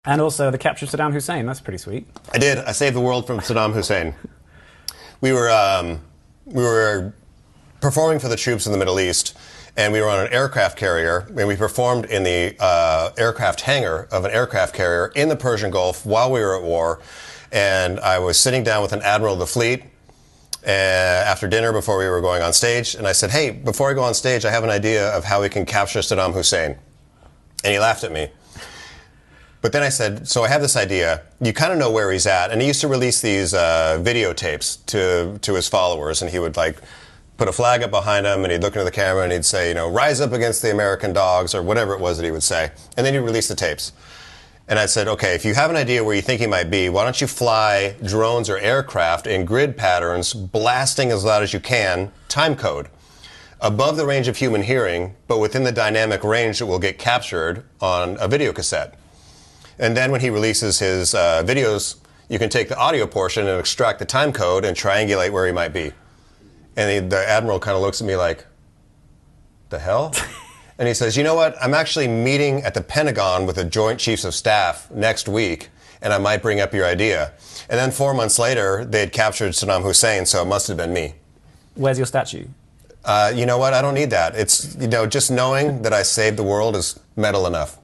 And also the capture of Saddam Hussein. That's pretty sweet. I did. I saved the world from Saddam Hussein. We were performing for the troops in the Middle East, and we were on an aircraft carrier, and we performed in the aircraft hangar of an aircraft carrier in the Persian Gulf while we were at war. And I was sitting down with an admiral of the fleet after dinner before we were going on stage, and I said, hey, before I go on stage, I have an idea of how we can capture Saddam Hussein. And he laughed at me. But then I said, so I have this idea. You kind of know where he's at. And he used to release these videotapes to his followers, and he would like put a flag up behind him, and he'd look into the camera, and he'd say, you know, rise up against the American dogs, or whatever it was that he would say. And then he'd release the tapes. And I said, okay, if you have an idea where you think he might be, why don't you fly drones or aircraft in grid patterns, blasting as loud as you can, time code, above the range of human hearing, but within the dynamic range that will get captured on a video cassette. And then when he releases his videos, you can take the audio portion and extract the time code and triangulate where he might be. And the admiral kind of looks at me like, the hell? And he says, you know what? I'm actually meeting at the Pentagon with the Joint Chiefs of Staff next week, and I might bring up your idea. And then 4 months later, they had captured Saddam Hussein, so it must have been me. Where's your statue? You know what? I don't need that. It's, you know, just knowing that I saved the world is metal enough.